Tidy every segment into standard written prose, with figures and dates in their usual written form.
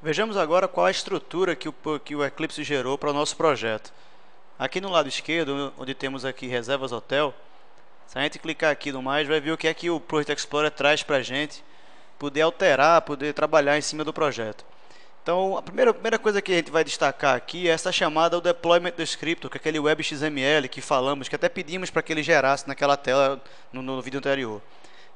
Vejamos agora qual a estrutura que o Eclipse gerou para o nosso projeto. Aqui no lado esquerdo, onde temos aqui Reservas Hotel, se a gente clicar aqui no mais, vai ver o que é que o Project Explorer traz para a gente, poder alterar, poder trabalhar em cima do projeto. Então, a primeira coisa que a gente vai destacar aqui é essa chamada ao Deployment Descriptor, que é aquele Web XML que falamos, que até pedimos para que ele gerasse naquela tela no vídeo anterior.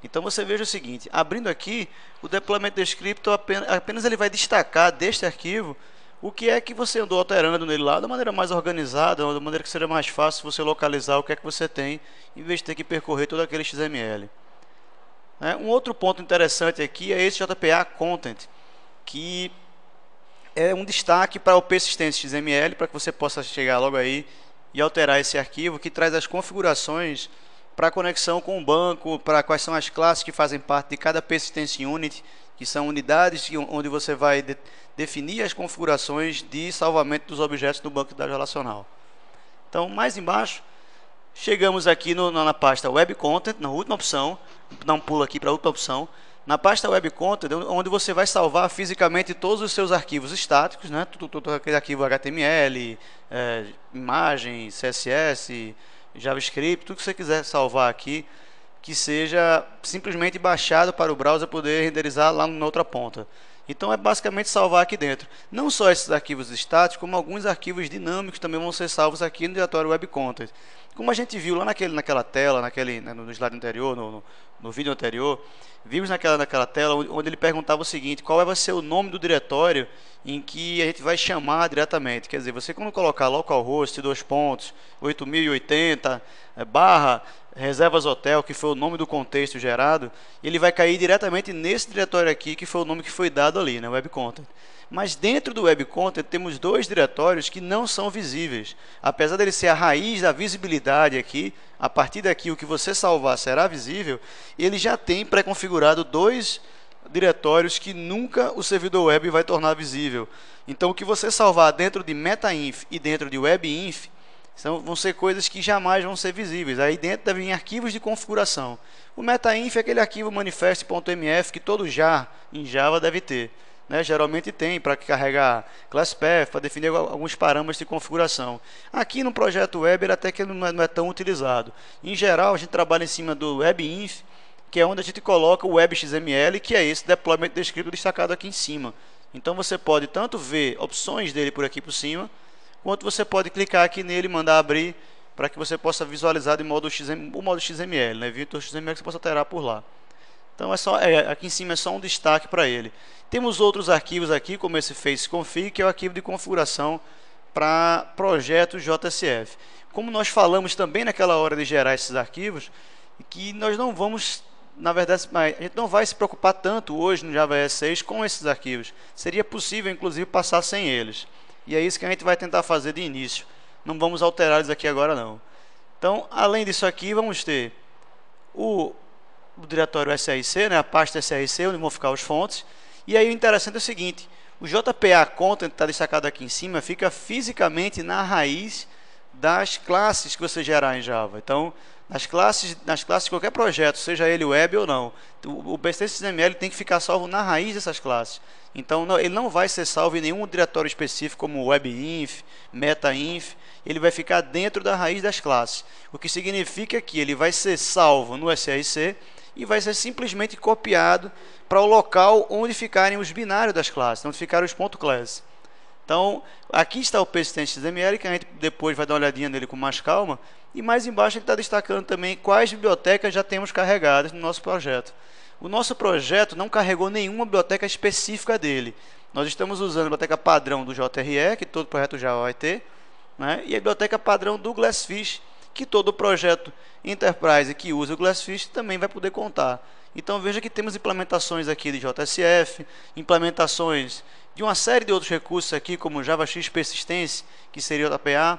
Então você veja o seguinte, abrindo aqui, o Deployment Descriptor apenas ele vai destacar deste arquivo o que é que você andou alterando nele lá, da maneira mais organizada, da maneira que seja mais fácil você localizar o que é que você tem, em vez de ter que percorrer todo aquele XML. Um outro ponto interessante aqui é esse JPA Content, que é um destaque para o Persistence XML, para que você possa chegar logo aí e alterar esse arquivo, que traz as configurações para a conexão com o banco, para quais são as classes que fazem parte de cada Persistence Unit, que são unidades onde você vai definir as configurações de salvamento dos objetos do banco de dados relacional. Então, mais embaixo, chegamos aqui na pasta Web Content, na última opção, vou dar um pulo aqui para a última opção, na pasta Web Content, onde você vai salvar fisicamente todos os seus arquivos estáticos, né? Todo aquele arquivo HTML, imagem, CSS, JavaScript, tudo que você quiser salvar aqui, que seja simplesmente baixado para o browser poder renderizar lá na outra ponta. Então é basicamente salvar aqui dentro. Não só esses arquivos estáticos, como alguns arquivos dinâmicos também vão ser salvos aqui no diretório Web Content. Como a gente viu lá naquela tela, no slide anterior, no vídeo anterior, vimos naquela tela onde ele perguntava o seguinte: qual vai ser o nome do diretório em que a gente vai chamar diretamente. Quer dizer, você quando colocar localhost, 8080, barra Reservas Hotel, que foi o nome do contexto gerado, ele vai cair diretamente nesse diretório aqui, que foi o nome que foi dado ali, né, Web Content. Mas dentro do Web Content temos dois diretórios que não são visíveis. Apesar dele ser a raiz da visibilidade aqui, a partir daqui o que você salvar será visível, ele já tem pré-configurado dois diretórios que nunca o servidor web vai tornar visível. Então o que você salvar dentro de metainf e dentro de webinf vão ser coisas que jamais vão ser visíveis. Aí dentro devem vir arquivos de configuração. O metainf é aquele arquivo manifest.mf que todo jar em Java deve ter. Geralmente tem para carregar class path, para definir alguns parâmetros de configuração. Aqui no projeto web ele até que não é tão utilizado. Em geral a gente trabalha em cima do webinf, que é onde a gente coloca o web XML, que é esse deployment descriptor destacado aqui em cima. Então você pode tanto ver opções dele por aqui por cima, quanto você pode clicar aqui nele e mandar abrir para que você possa visualizar o modo XML, né? Virtual XML que você possa alterar por lá. Então aqui em cima é só um destaque para ele. Temos outros arquivos aqui, como esse faceconfig, que é o arquivo de configuração para projetos JSF. Como nós falamos também naquela hora de gerar esses arquivos, que nós não vamos, na verdade, a gente não vai se preocupar tanto hoje no Java EE 6 com esses arquivos. Seria possível, inclusive, passar sem eles. E é isso que a gente vai tentar fazer de início. Não vamos alterar eles aqui agora, não. Então, além disso aqui, vamos ter o diretório SRC, né, a pasta SRC, onde vão ficar os fontes. E aí o interessante é o seguinte: o JPA Content, que está destacado aqui em cima, fica fisicamente na raiz das classes que você gerar em Java. Então, nas classes de qualquer projeto, seja ele web ou não, o Persistence XML tem que ficar salvo na raiz dessas classes. Então, ele não vai ser salvo em nenhum diretório específico como webinf, metainf, ele vai ficar dentro da raiz das classes. O que significa que ele vai ser salvo no SRC e vai ser simplesmente copiado para o local onde ficarem os binários das classes, onde ficarem os .class. Então, aqui está o Persistence XML, que a gente depois vai dar uma olhadinha nele com mais calma. E mais embaixo ele está destacando também quais bibliotecas já temos carregadas no nosso projeto. O nosso projeto não carregou nenhuma biblioteca específica dele. Nós estamos usando a biblioteca padrão do JRE, que todo projeto Java vai ter, né? E a biblioteca padrão do Glassfish, que todo projeto Enterprise que usa o Glassfish também vai poder contar. Então veja que temos implementações aqui de JSF, implementações de uma série de outros recursos aqui, como JavaX Persistence, que seria o JPA.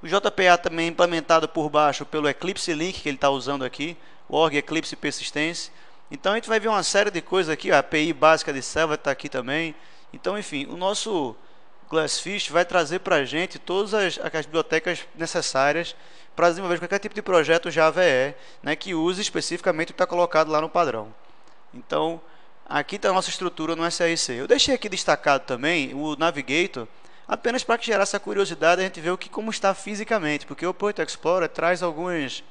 O JPA também é implementado por baixo pelo Eclipse Link, que ele está usando aqui, o org Eclipse Persistence. Então a gente vai ver uma série de coisas aqui, a API básica de Server está aqui também. Então, enfim, o nosso Glassfish vai trazer para a gente todas as bibliotecas necessárias para desenvolver qualquer tipo de projeto Java EE, né, que use especificamente o que está colocado lá no padrão. Então, Aqui está a nossa estrutura no SRC. Eu deixei aqui destacado também o Navigator, apenas para gerar essa curiosidade, a gente ver como está fisicamente, porque o Project Explorer traz alguns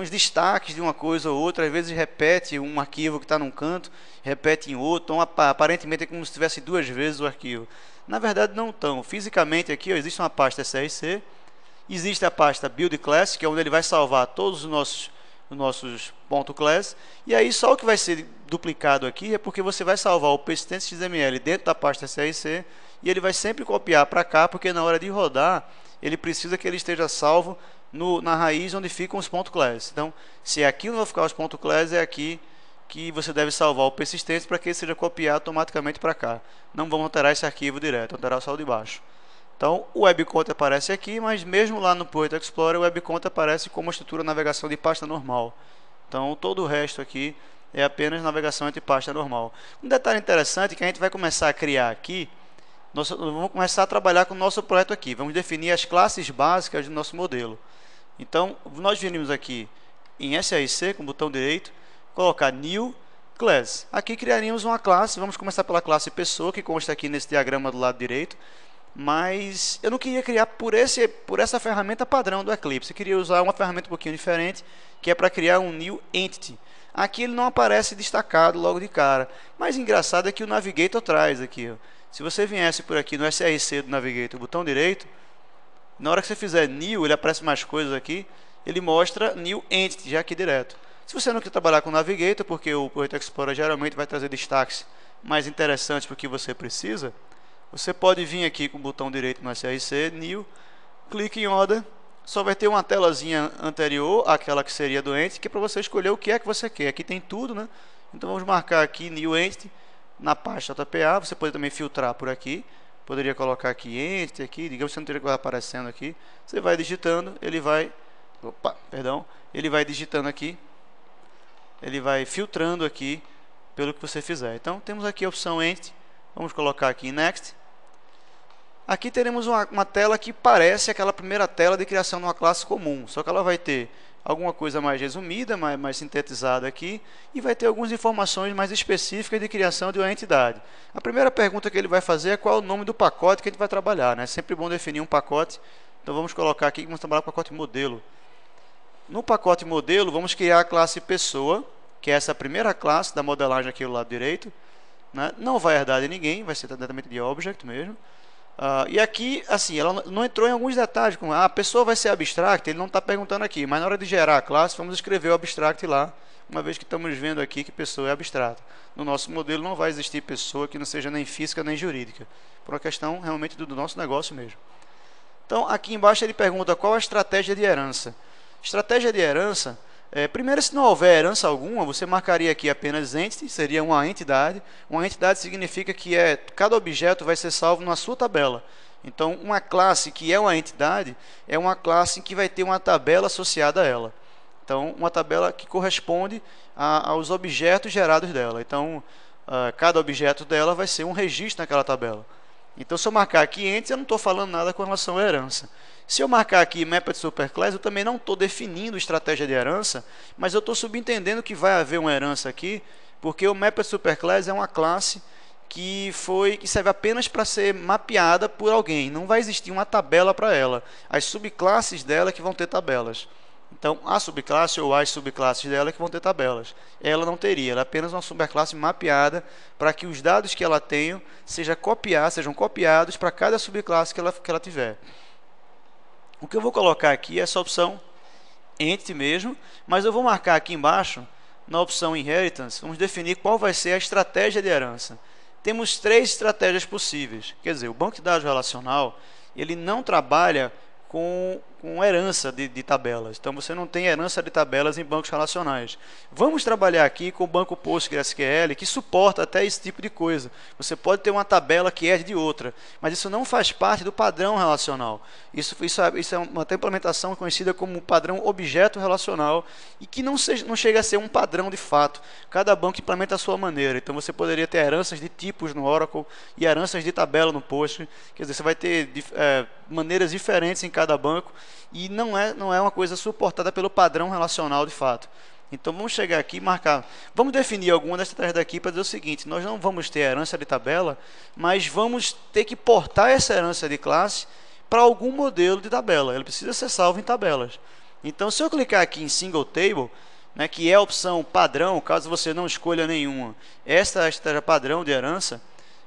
destaques de uma coisa ou outra, às vezes repete um arquivo que está num canto, repete em outro, então aparentemente é como se tivesse duas vezes o arquivo. Na verdade não tão. Fisicamente aqui existe uma pasta SRC, existe a pasta Build Class, que é onde ele vai salvar todos os nossos .class, e aí só o que vai ser duplicado aqui é porque você vai salvar o persistence XML dentro da pasta SRC, e ele vai sempre copiar para cá, porque na hora de rodar, ele precisa que ele esteja salvo na raiz onde ficam os .class. Então, se é aqui onde vai ficar os .class, é aqui que você deve salvar o persistente para que ele seja copiado automaticamente para cá. Não vamos alterar esse arquivo direto, alterar só o de baixo. Então, o WebContent aparece aqui, mas mesmo lá no Project Explorer, o WebContent aparece como estrutura de navegação de pasta normal. Então, todo o resto aqui é apenas navegação entre pasta normal. Um detalhe interessante que a gente vai começar a criar aqui, vamos começar a trabalhar com o nosso projeto aqui. Vamos definir as classes básicas do nosso modelo. Então, nós venimos aqui em SRC, com o botão direito, colocar New Class. Aqui criaríamos uma classe, vamos começar pela classe pessoa, que consta aqui nesse diagrama do lado direito, mas eu não queria criar por essa ferramenta padrão do Eclipse, eu queria usar uma ferramenta um pouquinho diferente, que é para criar um New Entity. Aqui ele não aparece destacado logo de cara, mas engraçado é que o Navigator traz aqui, ó. Se você viesse por aqui no SRC do Navigator, botão direito, na hora que você fizer New, ele aparece mais coisas aqui, ele mostra New Entity, já aqui direto. Se você não quer trabalhar com Navigator, porque o Project Explorer geralmente vai trazer destaques mais interessantes para o que você precisa, você pode vir aqui com o botão direito no SRC, New, clique em Order, só vai ter uma telazinha anterior àquela que seria do Entity, que é para você escolher o que é que você quer. Aqui tem tudo, né? Então vamos marcar aqui New Entity, na pasta JPA, você pode também filtrar por aqui, poderia colocar aqui Entity, aqui, digamos que você não teria que aparecendo aqui, você vai digitando, ele vai digitando aqui, ele vai filtrando aqui pelo que você fizer. Então temos aqui a opção Entity, vamos colocar aqui Next. Aqui teremos uma tela que parece aquela primeira tela de criação de uma classe comum, só que ela vai ter alguma coisa mais resumida, mais sintetizada aqui, e vai ter algumas informações mais específicas de criação de uma entidade. A primeira pergunta que ele vai fazer é qual é o nome do pacote que a gente vai trabalhar, né? É sempre bom definir um pacote, então vamos colocar aqui que vamos trabalhar com o pacote modelo. No pacote modelo, vamos criar a classe pessoa, que é essa primeira classe da modelagem aqui do lado direito, né? Não vai herdar de ninguém, vai ser diretamente de object mesmo. E aqui, assim, ela não entrou em alguns detalhes, como a pessoa vai ser abstract, ele não está perguntando aqui, mas na hora de gerar a classe, vamos escrever o abstract lá, uma vez que estamos vendo aqui que pessoa é abstrata. No nosso modelo não vai existir pessoa que não seja nem física nem jurídica, por uma questão realmente do nosso negócio mesmo. Então, aqui embaixo ele pergunta qual a estratégia de herança. Estratégia de herança, primeiro, se não houver herança alguma, você marcaria aqui apenas entity, seria uma entidade. Uma entidade significa que cada objeto vai ser salvo na sua tabela. Então, uma classe que é uma entidade, é uma classe que vai ter uma tabela associada a ela. Então, uma tabela que corresponde aos objetos gerados dela. Então, cada objeto dela vai ser um registro naquela tabela. Então, se eu marcar aqui entity, eu não estou falando nada com relação à herança. Se eu marcar aqui Mapped Superclass, eu também não estou definindo estratégia de herança, mas eu estou subentendendo que vai haver uma herança aqui, porque o Mapped Superclass é uma classe que serve apenas para ser mapeada por alguém. Não vai existir uma tabela para ela. As subclasses dela que vão ter tabelas. Então, a subclasse ou as subclasses dela que vão ter tabelas. Ela não teria, ela é apenas uma superclasse mapeada para que os dados que ela tenha sejam copiados para cada subclasse que ela tiver. O que eu vou colocar aqui é essa opção Entity mesmo, mas eu vou marcar aqui embaixo, na opção Inheritance, vamos definir qual vai ser a estratégia de herança. Temos 3 estratégias possíveis. Quer dizer, o banco de dados relacional, ele não trabalha com herança de tabelas. Então, você não tem herança de tabelas em bancos relacionais. Vamos trabalhar aqui com o banco PostgreSQL, que suporta até esse tipo de coisa. Você pode ter uma tabela que é de outra, mas isso não faz parte do padrão relacional. Isso é uma implementação conhecida como padrão objeto relacional e que não chega a ser um padrão de fato. Cada banco implementa a sua maneira. Então, você poderia ter heranças de tipos no Oracle e heranças de tabela no Postgre. Quer dizer, você vai ter maneiras diferentes em cada banco e não é uma coisa suportada pelo padrão relacional de fato. Então vamos chegar aqui e marcar. Vamos definir alguma das estratégias daqui para dizer o seguinte: nós não vamos ter herança de tabela, mas vamos ter que portar essa herança de classe para algum modelo de tabela. Ele precisa ser salvo em tabelas. Então, se eu clicar aqui em Single Table, né, que é a opção padrão, caso você não escolha nenhuma, esta é a estratégia padrão de herança.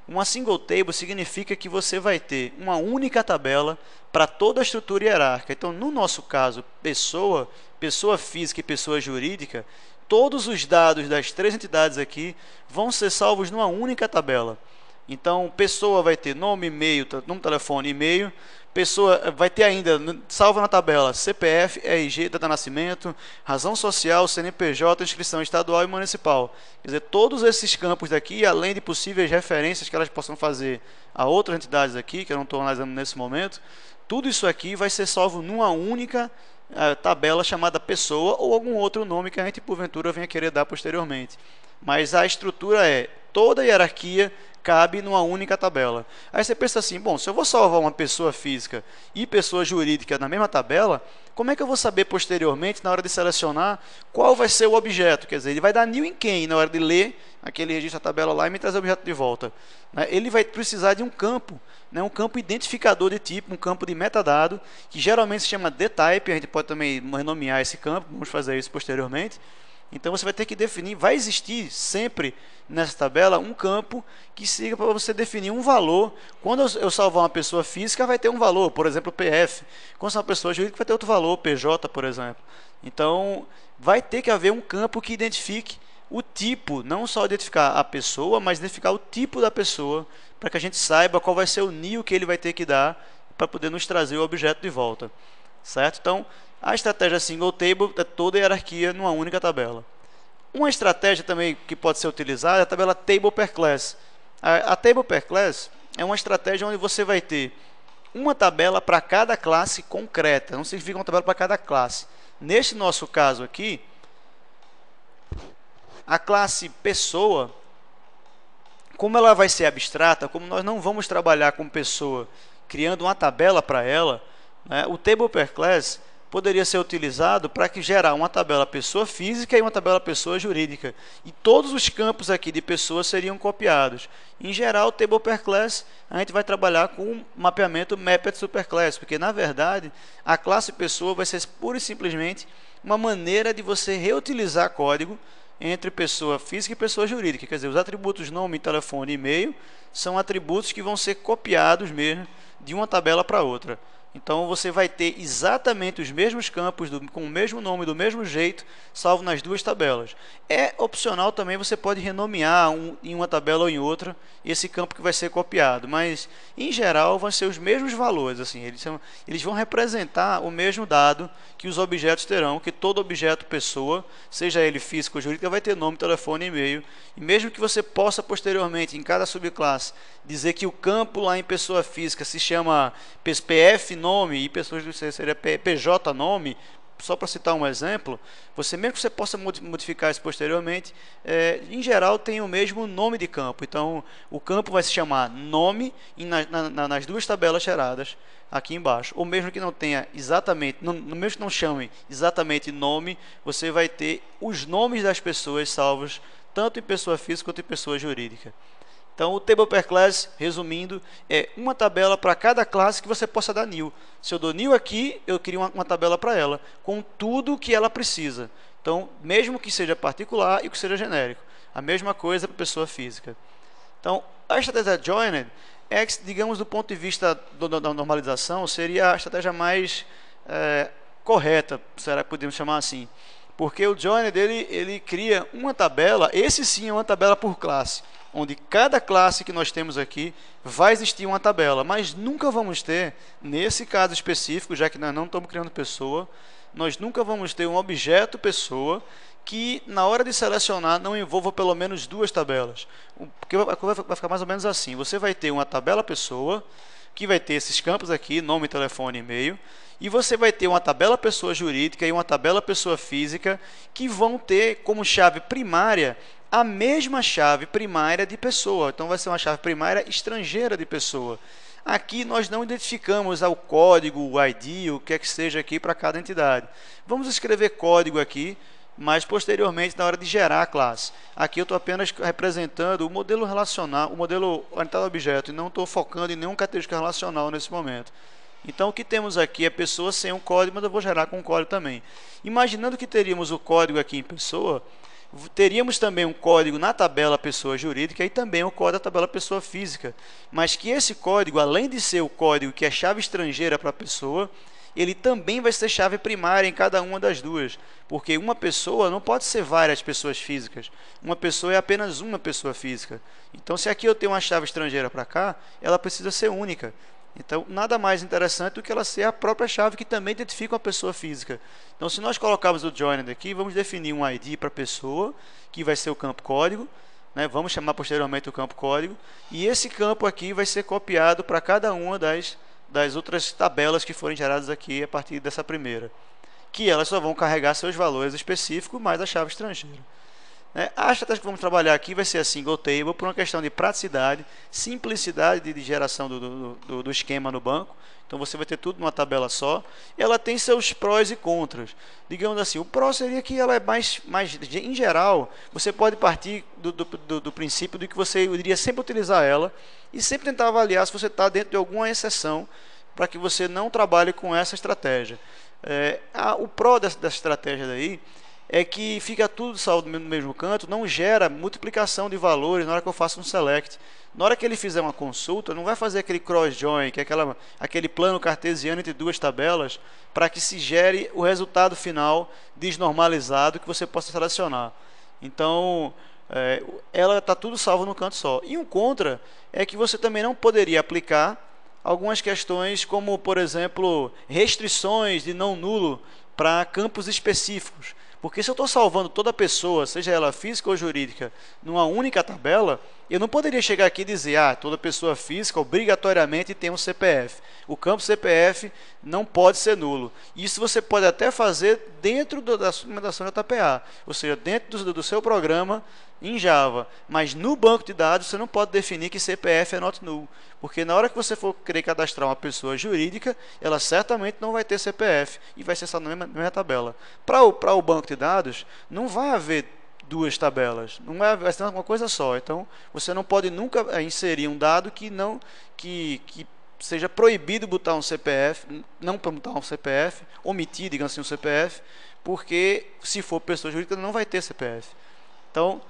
Uma Single Table significa que você vai ter uma única tabela para toda a estrutura hierárquica. Então, no nosso caso, pessoa física e pessoa jurídica, todos os dados das três entidades aqui vão ser salvos numa única tabela. Então, pessoa vai ter nome, e-mail, número, telefone, e-mail. Pessoa vai ter ainda, salva na tabela, CPF, RG, data de nascimento, razão social, CNPJ, inscrição estadual e municipal. Quer dizer, todos esses campos daqui, além de possíveis referências que elas possam fazer a outras entidades aqui, que eu não estou analisando nesse momento, tudo isso aqui vai ser salvo numa única tabela chamada pessoa ou algum outro nome que a gente porventura venha querer dar posteriormente. Mas a estrutura é, toda a hierarquia cabe numa única tabela. Aí você pensa assim, bom, se eu vou salvar uma pessoa física e pessoa jurídica na mesma tabela, como é que eu vou saber posteriormente, na hora de selecionar, qual vai ser o objeto? Quer dizer, ele vai dar new em quem na hora de ler aquele registro da tabela lá e me trazer o objeto de volta. Ele vai precisar de um campo, um campo identificador de tipo, um campo de metadado, que geralmente se chama dtype, a gente pode também renomear esse campo, vamos fazer isso posteriormente. Então você vai ter que definir, vai existir sempre nessa tabela um campo que siga para você definir um valor. Quando eu salvar uma pessoa física, vai ter um valor, por exemplo, PF. Quando salvar uma pessoa jurídica, vai ter outro valor, PJ, por exemplo. Então, vai ter que haver um campo que identifique o tipo, não só identificar a pessoa, mas identificar o tipo da pessoa, para que a gente saiba qual vai ser o NIO que ele vai ter que dar para poder nos trazer o objeto de volta. Certo? Então, a estratégia Single Table é toda a hierarquia numa única tabela. Uma estratégia também que pode ser utilizada é a tabela Table per Class. A Table per Class é uma estratégia onde você vai ter uma tabela para cada classe concreta. Não significa uma tabela para cada classe. Neste nosso caso aqui, a classe pessoa, como ela vai ser abstrata, como nós não vamos trabalhar com pessoa, criando uma tabela para ela, né, o Table per Class poderia ser utilizado para gerar uma tabela pessoa física e uma tabela pessoa jurídica. E todos os campos aqui de pessoa seriam copiados. Em geral, o Table per Class, a gente vai trabalhar com um mapeamento Mapped Superclass, porque, na verdade, a classe pessoa vai ser pura e simplesmente uma maneira de você reutilizar código entre pessoa física e pessoa jurídica. Quer dizer, os atributos nome, telefone e e-mail são atributos que vão ser copiados mesmo de uma tabela para outra. Então, você vai ter exatamente os mesmos campos, com o mesmo nome, do mesmo jeito, salvo nas duas tabelas. É opcional também, você pode renomear em uma tabela ou em outra esse campo que vai ser copiado, mas, em geral, vão ser os mesmos valores. Assim, eles vão representar o mesmo dado que os objetos terão, que todo objeto pessoa, seja ele físico ou jurídico, vai ter nome, telefone e e-mail. E mesmo que você possa, posteriormente, em cada subclasse, dizer que o campo lá em pessoa física se chama PF nome e pessoas seria PJ nome, só para citar um exemplo, mesmo que você possa modificar isso posteriormente, em geral tem o mesmo nome de campo. Então, o campo vai se chamar nome nas duas tabelas geradas aqui embaixo. Ou mesmo que não tenha exatamente, mesmo que não chame exatamente nome, você vai ter os nomes das pessoas salvos, tanto em pessoa física quanto em pessoa jurídica. Então, o Table per Class, resumindo, é uma tabela para cada classe que você possa dar new. Se eu dou new aqui, eu crio uma tabela para ela, com tudo que ela precisa. Então, mesmo que seja particular e que seja genérico. A mesma coisa para pessoa física. Então, a estratégia Joined, digamos, do ponto de vista da normalização, seria a estratégia mais correta, será que podemos chamar assim? Porque o Joined, ele cria uma tabela, esse sim é uma tabela por classe, onde cada classe que nós temos aqui vai existir uma tabela, mas nunca vamos ter, nesse caso específico, já que nós não estamos criando pessoa, nós nunca vamos ter um objeto pessoa que, na hora de selecionar, não envolva pelo menos duas tabelas. Porque vai ficar mais ou menos assim, você vai ter uma tabela pessoa, que vai ter esses campos aqui, nome, telefone e e-mail, e você vai ter uma tabela pessoa jurídica e uma tabela pessoa física, que vão ter como chave primária a mesma chave primária de pessoa. Então, vai ser uma chave primária estrangeira de pessoa. Aqui nós não identificamos o código, o ID, o que é que seja aqui para cada entidade. Vamos escrever código aqui, mas posteriormente na hora de gerar a classe. Aqui eu estou apenas representando o modelo relacional, o modelo orientado a objeto, e não estou focando em nenhuma característica relacional nesse momento. Então o que temos aqui é pessoa sem um código, mas eu vou gerar com um código também. Imaginando que teríamos o código aqui em pessoa, teríamos também um código na tabela pessoa jurídica e também o código da tabela pessoa física. Mas que esse código, além de ser o código que é chave estrangeira para a pessoa, ele também vai ser chave primária em cada uma das duas. Porque uma pessoa não pode ser várias pessoas físicas. Uma pessoa é apenas uma pessoa física. Então, se aqui eu tenho uma chave estrangeira para cá, ela precisa ser única. Então, nada mais interessante do que ela ser a própria chave que também identifica uma pessoa física. Então, se nós colocarmos o joined aqui, vamos definir um ID para a pessoa, que vai ser o campo código, né? Vamos chamar posteriormente o campo código, e esse campo aqui vai ser copiado para cada uma das outras tabelas que forem geradas aqui a partir dessa primeira, que elas só vão carregar seus valores específicos mais a chave estrangeira. A estratégia que vamos trabalhar aqui vai ser a single table por uma questão de praticidade, simplicidade de geração do esquema no banco. Então você vai ter tudo numa tabela só. Ela tem seus prós e contras. Digamos assim, o pró seria que ela é mais em geral, você pode partir do princípio de que você iria sempre utilizar ela e sempre tentar avaliar se você está dentro de alguma exceção para que você não trabalhe com essa estratégia. O pró dessa estratégia daí é que fica tudo salvo no mesmo canto, não gera multiplicação de valores na hora que eu faço um select. Na hora que ele fizer uma consulta, não vai fazer aquele cross-join, que é aquele plano cartesiano entre duas tabelas, para que se gere o resultado final desnormalizado que você possa selecionar. Então, ela está tudo salvo no canto só. E um contra é que você também não poderia aplicar algumas questões como, por exemplo, restrições de não nulo para campos específicos. Porque se eu estou salvando toda pessoa, seja ela física ou jurídica, numa única tabela, eu não poderia chegar aqui e dizer, toda pessoa física obrigatoriamente tem um CPF. O campo CPF não pode ser nulo. Isso você pode até fazer dentro da suplementação da JPA, ou seja, dentro do seu programa em Java. Mas no banco de dados você não pode definir que CPF é not null, porque na hora que você for querer cadastrar uma pessoa jurídica, ela certamente não vai ter CPF e vai ser essa mesma tabela. Para o banco de dados, não vai haver duas tabelas, não vai ser uma coisa só. Então, você não pode nunca inserir um dado que seja proibido botar um CPF, não botar um CPF, omitir, digamos assim, um CPF, porque se for pessoa jurídica não vai ter CPF. Então,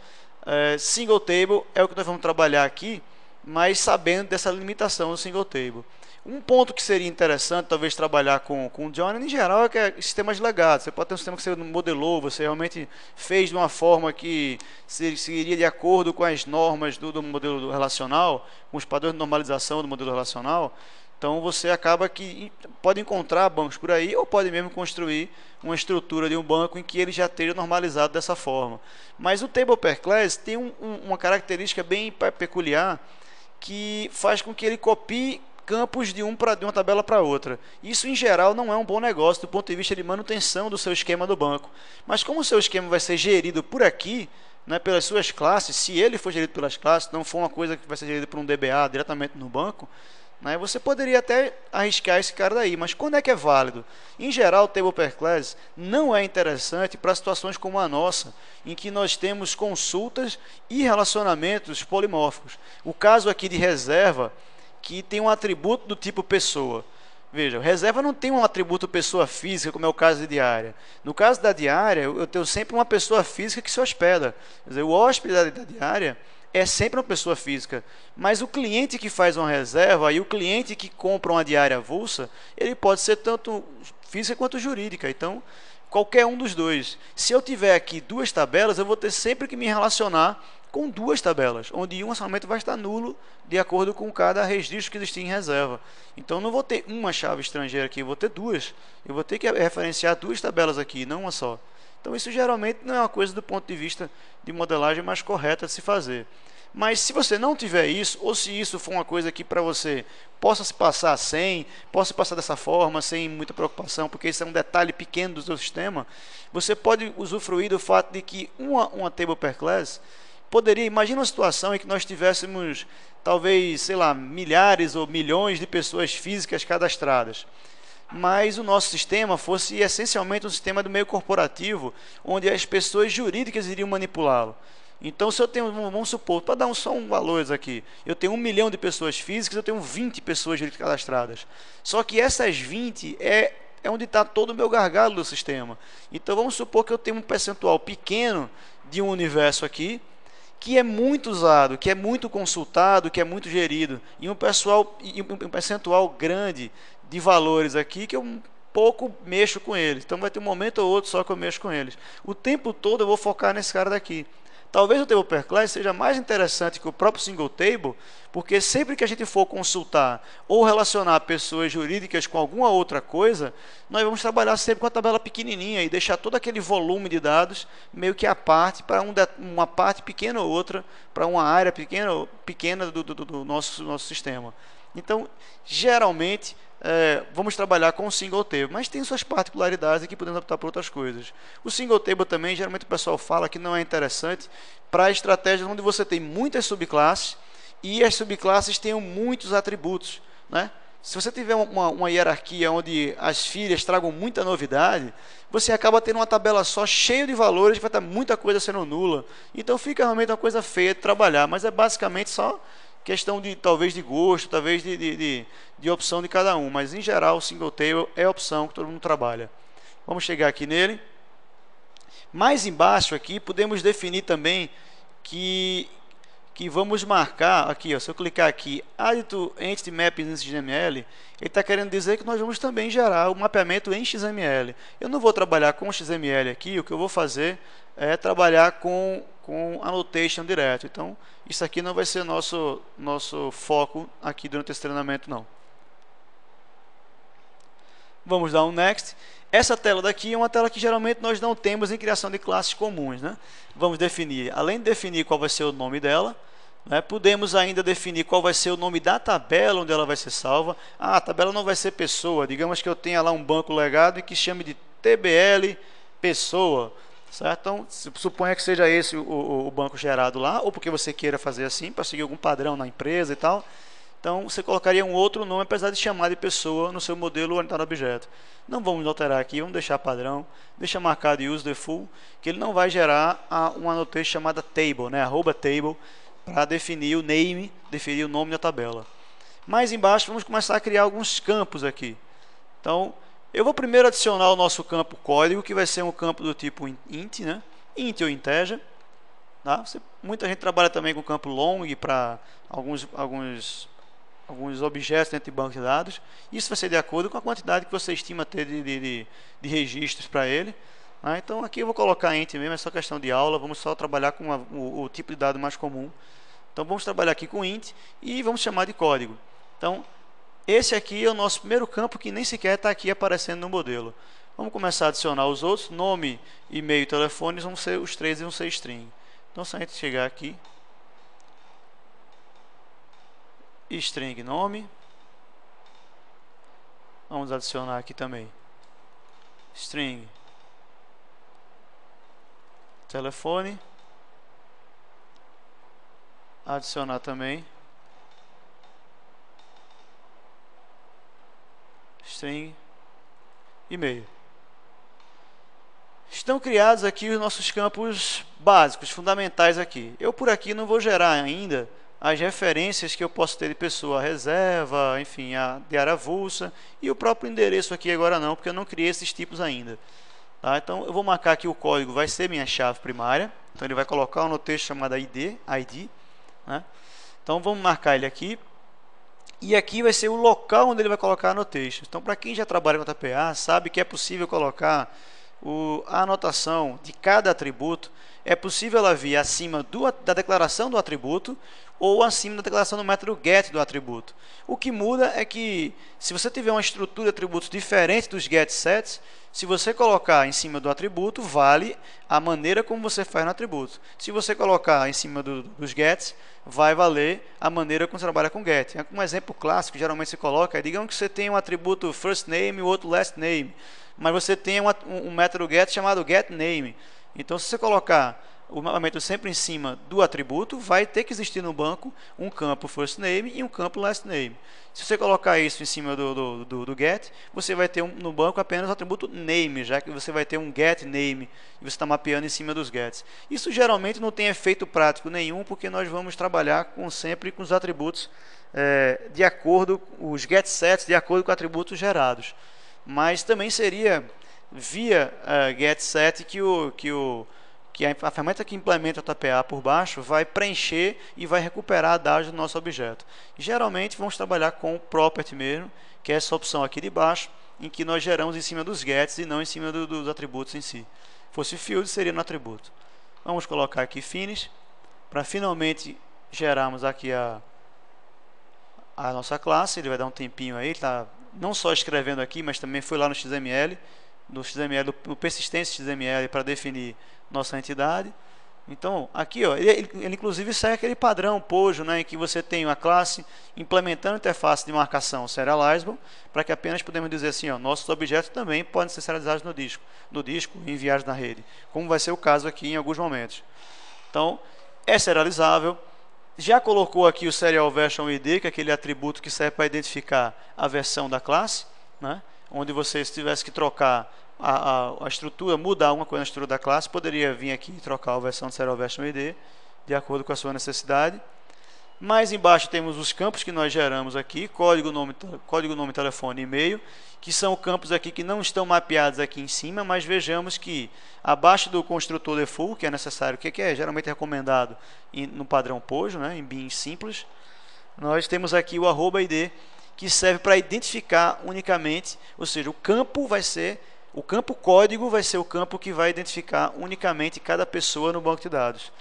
single table é o que nós vamos trabalhar aqui, mas sabendo dessa limitação do single table. Um ponto que seria interessante, talvez, trabalhar com o Johnny, em geral, é que é sistemas legados. Você pode ter um sistema que você modelou, você realmente fez de uma forma que seguiria de acordo com as normas do modelo relacional, com os padrões de normalização do modelo relacional. Então, você acaba que pode encontrar bancos por aí, ou pode mesmo construir uma estrutura de um banco em que ele já esteja normalizado dessa forma. Mas o Table Per Class tem uma característica bem peculiar, que faz com que ele copie campos de uma tabela para outra. Isso, em geral, não é um bom negócio do ponto de vista de manutenção do seu esquema do banco. Mas como o seu esquema vai ser gerido por aqui, né, pelas suas classes, se ele for gerido pelas classes, não for uma coisa que vai ser gerida por um DBA diretamente no banco, né, você poderia até arriscar esse cara daí. Mas quando é que é válido? Em geral, o Table Per Class não é interessante para situações como a nossa, em que nós temos consultas e relacionamentos polimórficos. O caso aqui de reserva, que tem um atributo do tipo pessoa. Veja, reserva não tem um atributo pessoa física, como é o caso de diária. No caso da diária, eu tenho sempre uma pessoa física que se hospeda. Quer dizer, o hóspede da diária é sempre uma pessoa física. Mas o cliente que faz uma reserva e o cliente que compra uma diária avulsa, ele pode ser tanto física quanto jurídica. Então, qualquer um dos dois. Se eu tiver aqui duas tabelas, eu vou ter sempre que me relacionar com duas tabelas, onde um relacionamento vai estar nulo de acordo com cada registro que existir em reserva. Então, eu não vou ter uma chave estrangeira aqui, eu vou ter duas. Eu vou ter que referenciar duas tabelas aqui, não uma só. Então, isso geralmente não é uma coisa do ponto de vista de modelagem mais correta de se fazer. Mas se você não tiver isso, ou se isso for uma coisa que para você possa se passar dessa forma, sem muita preocupação, porque isso é um detalhe pequeno do seu sistema, você pode usufruir do fato de que uma Table Per Class imagina uma situação em que nós tivéssemos, talvez, sei lá, milhares ou milhões de pessoas físicas cadastradas. mas o nosso sistema fosse essencialmente um sistema do meio corporativo, onde as pessoas jurídicas iriam manipulá-lo. Então, se eu tenho, vamos supor, para dar só um valor aqui, eu tenho 1 milhão de pessoas físicas, eu tenho 20 pessoas jurídicas cadastradas. Só que essas 20 é onde está todo o meu gargalo do sistema. Então, vamos supor que eu tenho um percentual pequeno de um universo aqui, que é muito usado, que é muito consultado, que é muito gerido, e um percentual grande de valores aqui que eu pouco mexo com eles. Então vai ter um momento ou outro só que eu mexo com eles. O tempo todo eu vou focar nesse cara daqui. Talvez o table per class seja mais interessante que o próprio single table, porque sempre que a gente for consultar ou relacionar pessoas jurídicas com alguma outra coisa, nós vamos trabalhar sempre com a tabela pequenininha e deixar todo aquele volume de dados meio que à parte, para uma parte pequena ou outra, para uma área pequena do nosso sistema. Então, geralmente, vamos trabalhar com o single table, mas tem suas particularidades que podemos optar por outras coisas. O single table também, geralmente o pessoal fala que não é interessante para estratégias onde você tem muitas subclasses e as subclasses tenham muitos atributos, né? Se você tiver uma hierarquia onde as filhas tragam muita novidade, você acaba tendo uma tabela só cheia de valores, vai estar muita coisa sendo nula. Então fica realmente uma coisa feia de trabalhar, mas é basicamente só questão de talvez de gosto, talvez de opção de cada um, mas em geral o single table é a opção que todo mundo trabalha. Vamos chegar aqui nele. Mais embaixo aqui podemos definir também que vamos marcar aqui, ó, se eu clicar aqui Add to Entity Mapping em XML, ele está querendo dizer que nós vamos também gerar o mapeamento em XML. Eu não vou trabalhar com XML aqui, o que eu vou fazer é trabalhar com annotation direto. Então, isso aqui não vai ser nosso foco aqui durante esse treinamento, não. Vamos dar um Next. Essa tela daqui é uma tela que geralmente nós não temos em criação de classes comuns, né? Vamos definir, além de definir qual vai ser o nome dela, né, podemos ainda definir qual vai ser o nome da tabela onde ela vai ser salva. A tabela não vai ser pessoa, digamos que eu tenha lá um banco legado e que chame de TBL pessoa. Certo? Então, suponha que seja esse o banco gerado lá, ou porque você queira fazer assim, para seguir algum padrão na empresa e tal. Então, você colocaria um outro nome, apesar de chamar de pessoa no seu modelo orientado a objeto. Não vamos alterar aqui, vamos deixar padrão, deixa marcado use default, que ele não vai gerar uma annotation chamada table, né? @table, para definir o name, definir o nome da tabela. Mais embaixo, vamos começar a criar alguns campos aqui. Então, eu vou primeiro adicionar o nosso campo código, que vai ser um campo do tipo int, né? Int ou integer. Tá? Muita gente trabalha também com o campo long para alguns objetos dentro de banco de dados. Isso vai ser de acordo com a quantidade que você estima ter de registros para ele. Tá? Então aqui eu vou colocar int mesmo, é só questão de aula, vamos só trabalhar com o tipo de dado mais comum. Então vamos trabalhar aqui com int e vamos chamar de código. Então, esse aqui é o nosso primeiro campo que nem sequer está aqui aparecendo no modelo. Vamos começar a adicionar os outros. Nome, e-mail e telefone vão ser os três e vão ser string. Então, se a gente chegar aqui, string nome, vamos adicionar aqui também string telefone, adicionar também string e-mail. Estão criados aqui os nossos campos básicos, fundamentais aqui. Eu por aqui não vou gerar ainda as referências que eu posso ter de pessoa, reserva, enfim, de área avulsa, e o próprio endereço aqui agora não, porque eu não criei esses tipos ainda. Tá? Então eu vou marcar aqui o código, vai ser minha chave primária. Então ele vai colocar uma texto chamada ID, né? Então vamos marcar ele aqui. E aqui vai ser o local onde ele vai colocar a annotation. Então, para quem já trabalha com TPA, sabe que é possível colocar a anotação de cada atributo. É possível ela vir acima da declaração do atributo ou acima da declaração do método get do atributo. O que muda é que, se você tiver uma estrutura de atributos diferente dos get sets, se você colocar em cima do atributo, vale a maneira como você faz no atributo. Se você colocar em cima dos gets, vai valer a maneira como você trabalha com get. Um exemplo clássico, geralmente se coloca, é, digamos que você tem um atributo first name e o outro last name, mas você tem um método get chamado getName. Então, se você colocar o mapeamento sempre em cima do atributo, vai ter que existir no banco um campo first name e um campo last name. Se você colocar isso em cima do get, você vai ter no banco apenas o atributo name, já que você vai ter um get name e você está mapeando em cima dos gets. Isso geralmente não tem efeito prático nenhum, porque nós vamos trabalhar sempre com os atributos de acordo, os get sets de acordo com atributos gerados. Mas também seria via get set que a ferramenta que implementa o JPA por baixo vai preencher e vai recuperar dados do nosso objeto. Geralmente vamos trabalhar com property mesmo, que é essa opção aqui de baixo, em que nós geramos em cima dos gets e não em cima dos atributos em si. Se fosse field, seria no atributo. Vamos colocar aqui finish, para finalmente gerarmos aqui a nossa classe. Ele vai dar um tempinho aí, tá não só escrevendo aqui, mas também foi lá no XML, no persistência XML, para definir nossa entidade. Então, aqui, ó, ele inclusive segue aquele padrão POJO, né, em que você tem uma classe implementando a interface de marcação serializable, para que apenas podemos dizer assim, ó, nossos objetos também podem ser serializados no disco e enviados na rede, como vai ser o caso aqui em alguns momentos. Então, é serializável. Já colocou aqui o Serial Version ID, que é aquele atributo que serve para identificar a versão da classe, né, onde você, se tivesse que trocar a estrutura, mudar alguma coisa na estrutura da classe, poderia vir aqui e trocar a versão de Serial Version ID, de acordo com a sua necessidade. Mais embaixo temos os campos que nós geramos aqui, código, nome, telefone e e-mail, que são campos aqui que não estão mapeados aqui em cima, mas vejamos que abaixo do construtor default, que é necessário, que é geralmente recomendado no padrão POJO, né, em bin simples, nós temos aqui o @id, que serve para identificar unicamente, ou seja, o campo código vai ser o campo que vai identificar unicamente cada pessoa no banco de dados.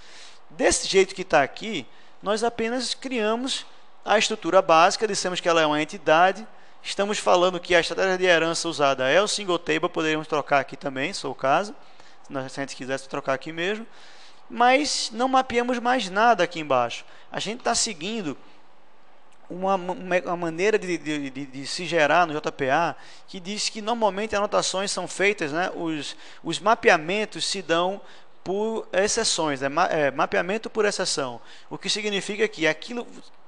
Desse jeito que está aqui, nós apenas criamos a estrutura básica, dissemos que ela é uma entidade, estamos falando que a estratégia de herança usada é o single table, poderíamos trocar aqui também, se for o caso, se a gente quisesse trocar aqui mesmo, mas não mapeamos mais nada aqui embaixo. A gente está seguindo uma maneira de se gerar no JPA, que diz que normalmente anotações são feitas, né, os mapeamentos se dão por exceções, mapeamento por exceção, o que significa que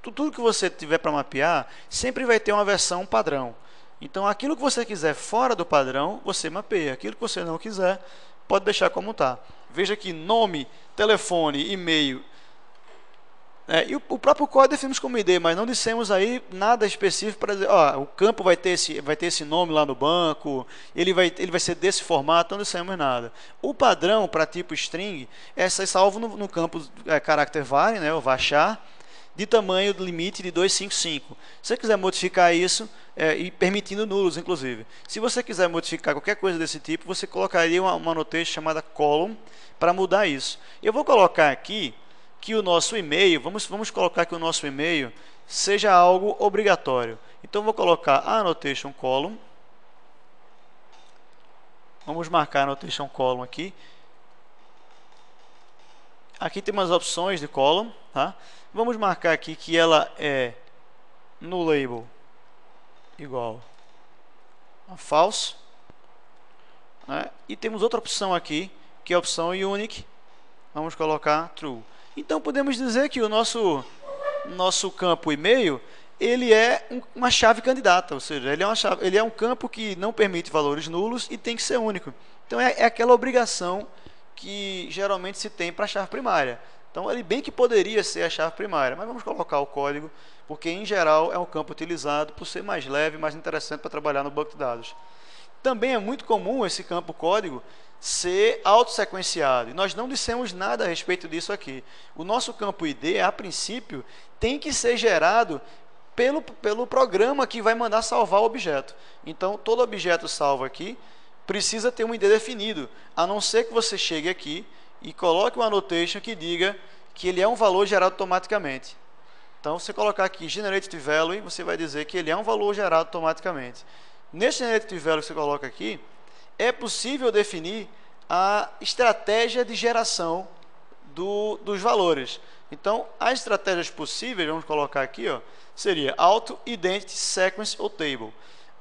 tudo que você tiver para mapear sempre vai ter uma versão padrão. Então aquilo que você quiser fora do padrão, você mapeia. Aquilo que você não quiser, pode deixar como está. Veja que nome, telefone, e-mail, e o próprio código definimos como ID, mas não dissemos aí nada específico para dizer, o campo vai ter esse nome lá no banco, ele vai ser desse formato, não dissemos nada. O padrão para tipo string é ser salvo no campo character var, né, o varchar, de tamanho limite de 255. Se você quiser modificar isso, e permitindo nulos, inclusive. Se você quiser modificar qualquer coisa desse tipo, você colocaria uma notation chamada column para mudar isso. Eu vou colocar aqui que o nosso e-mail, vamos colocar que o nosso e-mail seja algo obrigatório. Então, vou colocar a annotation column. Vamos marcar a annotation column aqui. Aqui tem umas opções de column, tá? Vamos marcar aqui que ela é no label igual a false, né? E temos outra opção aqui, que é a opção unique. Vamos colocar true. Então podemos dizer que o nosso campo e-mail, ele é uma chave candidata, ou seja, ele é um campo que não permite valores nulos e tem que ser único. Então é aquela obrigação que geralmente se tem para a chave primária. Então ele bem que poderia ser a chave primária, mas vamos colocar o código, porque em geral é um campo utilizado por ser mais leve, mais interessante para trabalhar no banco de dados. Também é muito comum esse campo código ser autossequenciado. E nós não dissemos nada a respeito disso aqui. O nosso campo ID, a princípio, tem que ser gerado pelo programa que vai mandar salvar o objeto. Então, todo objeto salvo aqui precisa ter um ID definido, a não ser que você chegue aqui e coloque uma annotation que diga que ele é um valor gerado automaticamente. Então, se você colocar aqui Generated Value, você vai dizer que ele é um valor gerado automaticamente. Nesse Generated Value que você coloca aqui, é possível definir a estratégia de geração dos valores. Então, as estratégias possíveis, vamos colocar aqui, seria Auto, Identity, Sequence ou Table.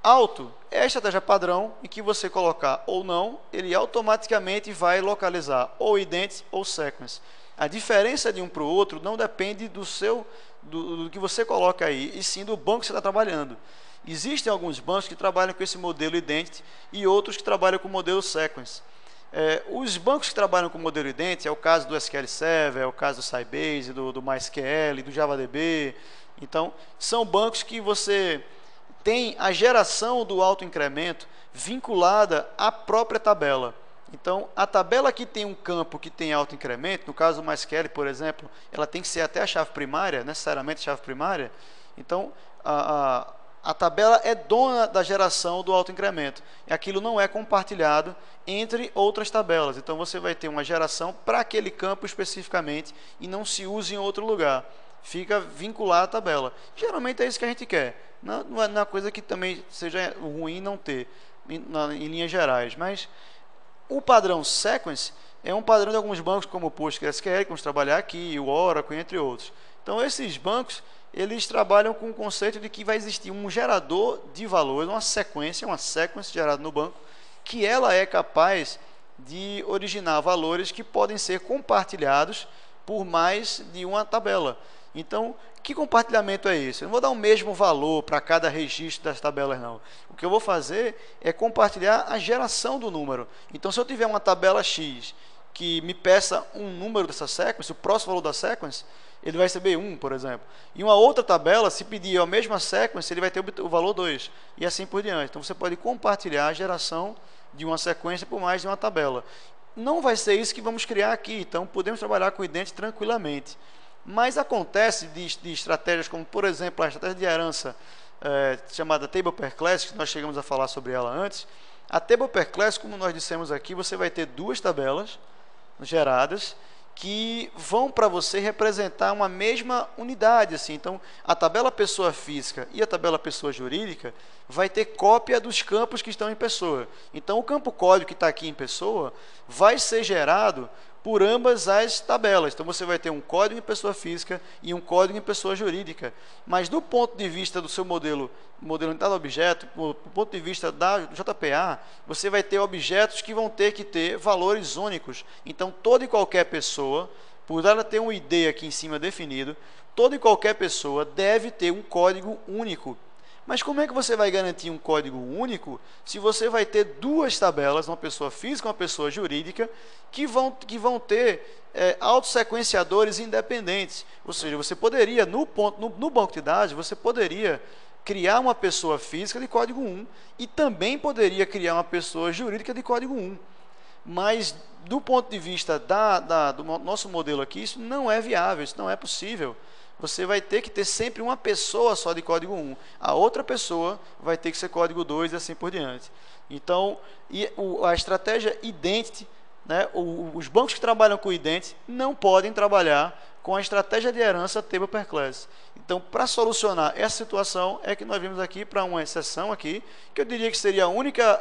Auto é a estratégia padrão em que você colocar ou não, ele automaticamente vai localizar ou ident ou sequence. A diferença de um para o outro não depende do que você coloca aí, e sim do banco que você está trabalhando. Existem alguns bancos que trabalham com esse modelo ident e outros que trabalham com o modelo sequence. Os bancos que trabalham com o modelo ident, é o caso do SQL Server, é o caso do Sybase, do MySQL, do JavaDB. Então, são bancos que você tem a geração do autoincremento vinculada à própria tabela. Então, a tabela que tem um campo que tem autoincremento, no caso do MySQL, por exemplo, ela tem que ser até a chave primária, necessariamente a chave primária. Então, a tabela é dona da geração do autoincremento. E aquilo não é compartilhado entre outras tabelas. Então, você vai ter uma geração para aquele campo especificamente e não se usa em outro lugar. Fica vinculado à tabela. Geralmente é isso que a gente quer. Não é uma coisa que também seja ruim não ter, em linhas gerais. Mas o padrão sequence é um padrão de alguns bancos como o PostgreSQL, que vamos trabalhar aqui, o Oracle, entre outros. Então, esses bancos, eles trabalham com o conceito de que vai existir um gerador de valores, uma sequência gerada no banco, que ela é capaz de originar valores que podem ser compartilhados por mais de uma tabela. Então, que compartilhamento é esse? Eu não vou dar o mesmo valor para cada registro das tabelas, não. O que eu vou fazer é compartilhar a geração do número. Então, se eu tiver uma tabela X que me peça um número dessa sequence, o próximo valor da sequence, ele vai receber 1, por exemplo. E uma outra tabela, se pedir a mesma sequence, ele vai ter o valor 2, e assim por diante. Então, você pode compartilhar a geração de uma sequência por mais de uma tabela. Não vai ser isso que vamos criar aqui, então podemos trabalhar com o ident tranquilamente. Mas acontece de estratégias como, por exemplo, a estratégia de herança chamada Table Per Class, que nós chegamos a falar sobre ela antes. A Table Per Class, como nós dissemos aqui, você vai ter duas tabelas geradas que vão para você representar uma mesma unidade. Assim. Então, a tabela pessoa física e a tabela pessoa jurídica vai ter cópia dos campos que estão em pessoa. Então, o campo código que está aqui em pessoa vai ser gerado por ambas as tabelas. Então, você vai ter um código em pessoa física e um código em pessoa jurídica. Mas, do ponto de vista do seu modelo unidade objeto, do ponto de vista da JPA, você vai ter objetos que vão ter que ter valores únicos. Então, toda e qualquer pessoa, por ela ter um ID aqui em cima definido, toda e qualquer pessoa deve ter um código único. Mas como é que você vai garantir um código único se você vai ter duas tabelas, uma pessoa física e uma pessoa jurídica, que vão ter autossequenciadores independentes? Ou seja, você poderia, no banco de dados, você poderia criar uma pessoa física de código 1 e também poderia criar uma pessoa jurídica de código 1. Mas, do ponto de vista do nosso modelo aqui, isso não é viável, isso não é possível. Você vai ter que ter sempre uma pessoa só de código 1. A outra pessoa vai ter que ser código 2 e assim por diante. Então, a estratégia ident, né, os bancos que trabalham com ident não podem trabalhar com a estratégia de herança Table Per Class. Então, para solucionar essa situação, é que nós vimos aqui para uma exceção aqui, que eu diria que seria a única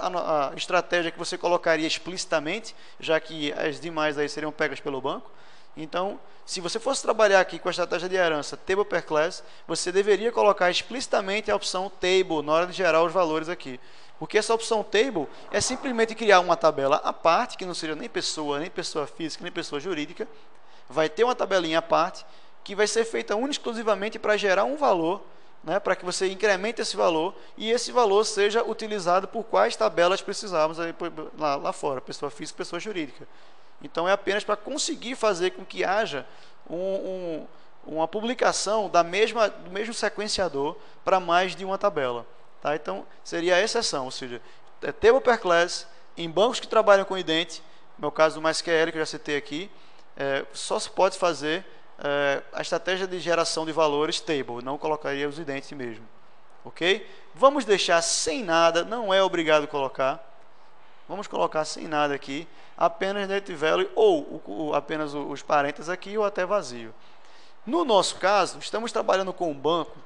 estratégia que você colocaria explicitamente, já que as demais aí seriam pegas pelo banco. Então, se você fosse trabalhar aqui com a estratégia de herança Table Per Class, você deveria colocar explicitamente a opção Table na hora de gerar os valores aqui. Porque essa opção Table é simplesmente criar uma tabela à parte, que não seja nem pessoa física, nem pessoa jurídica. Vai ter uma tabelinha à parte, que vai ser feita única e exclusivamente para gerar um valor, né, para que você incremente esse valor, e esse valor seja utilizado por quais tabelas precisarmos aí, lá fora, pessoa física e pessoa jurídica. Então, é apenas para conseguir fazer com que haja uma publicação do mesmo sequenciador para mais de uma tabela. Tá? Então, seria a exceção, ou seja, Table Per Class, em bancos que trabalham com ident, no meu caso do MySQL, que eu já citei aqui, só se pode fazer a estratégia de geração de valores Table, não colocaria os idents mesmo. Ok? Vamos deixar sem nada, não é obrigado colocar. Vamos colocar sem nada aqui, apenas native value ou apenas os parênteses aqui ou até vazio. No nosso caso, estamos trabalhando com um banco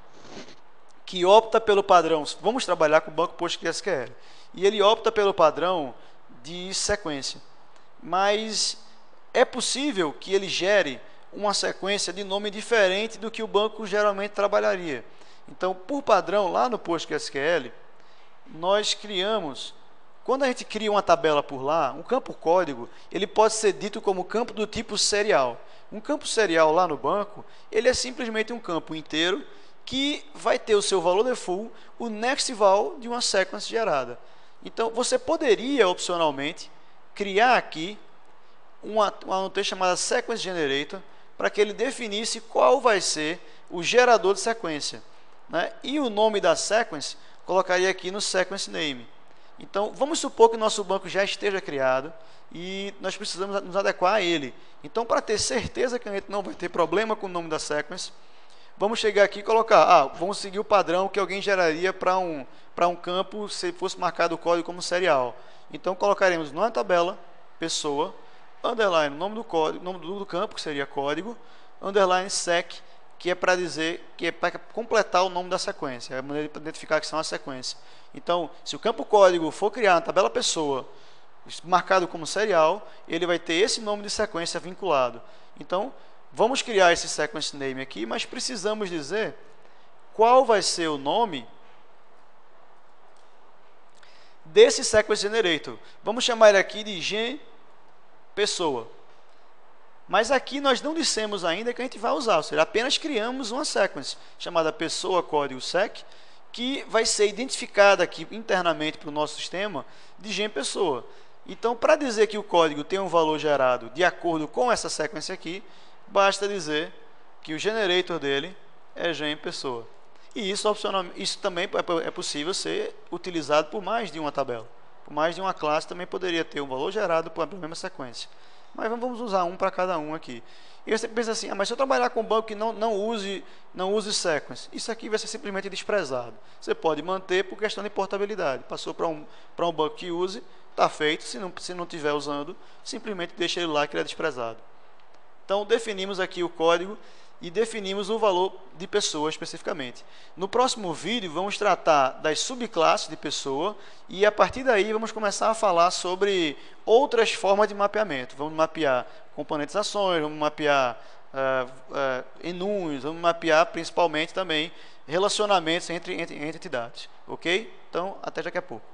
que opta pelo padrão, vamos trabalhar com o banco PostgreSQL, e ele opta pelo padrão de sequência. Mas é possível que ele gere uma sequência de nome diferente do que o banco geralmente trabalharia. Então, por padrão, lá no PostgreSQL, nós criamos, quando a gente cria uma tabela por lá, um campo código, ele pode ser dito como campo do tipo serial. Um campo serial lá no banco, ele é simplesmente um campo inteiro que vai ter o seu valor default, o next val de uma sequence gerada. Então, você poderia, opcionalmente, criar aqui uma annotation chamada sequence generator, para que ele definisse qual vai ser o gerador de sequência, né? E o nome da sequence, colocaria aqui no sequence name. Então, vamos supor que o nosso banco já esteja criado e nós precisamos nos adequar a ele. Então, para ter certeza que a gente não vai ter problema com o nome da sequence, vamos chegar aqui e colocar, vamos seguir o padrão que alguém geraria para um campo se fosse marcado o código como serial. Então, colocaremos na tabela, pessoa, underline, nome do código, nome do campo, que seria código, underline sec, que é para dizer, que é para completar o nome da sequência, é a maneira de identificar que são as sequências. Então, se o campo código for criar na tabela pessoa, marcado como serial, ele vai ter esse nome de sequência vinculado. Então, vamos criar esse sequence name aqui, mas precisamos dizer qual vai ser o nome desse sequence generator. Vamos chamar ele aqui de gen pessoa. Mas aqui nós não dissemos ainda que a gente vai usar, ou seja, apenas criamos uma sequence chamada pessoa código sec, que vai ser identificada aqui internamente para o nosso sistema de gen pessoa. Então, para dizer que o código tem um valor gerado de acordo com essa sequência aqui, basta dizer que o generator dele é gen pessoa. E isso também é possível ser utilizado por mais de uma tabela. Por mais de uma classe também poderia ter um valor gerado por a mesma sequência. Mas vamos usar um para cada um aqui. E você pensa assim, mas se eu trabalhar com um banco que não use sequence, isso aqui vai ser simplesmente desprezado. Você pode manter por questão de portabilidade. Passou para um banco que use, está feito. Se não estiver usando, simplesmente deixa ele lá que ele é desprezado. Então, definimos aqui o código e definimos o valor de pessoa especificamente. No próximo vídeo, vamos tratar das subclasses de pessoa e, a partir daí, vamos começar a falar sobre outras formas de mapeamento. Vamos mapear componentizações, vamos mapear enums, vamos mapear principalmente também relacionamentos entre entidades. Ok? Então, até daqui a pouco.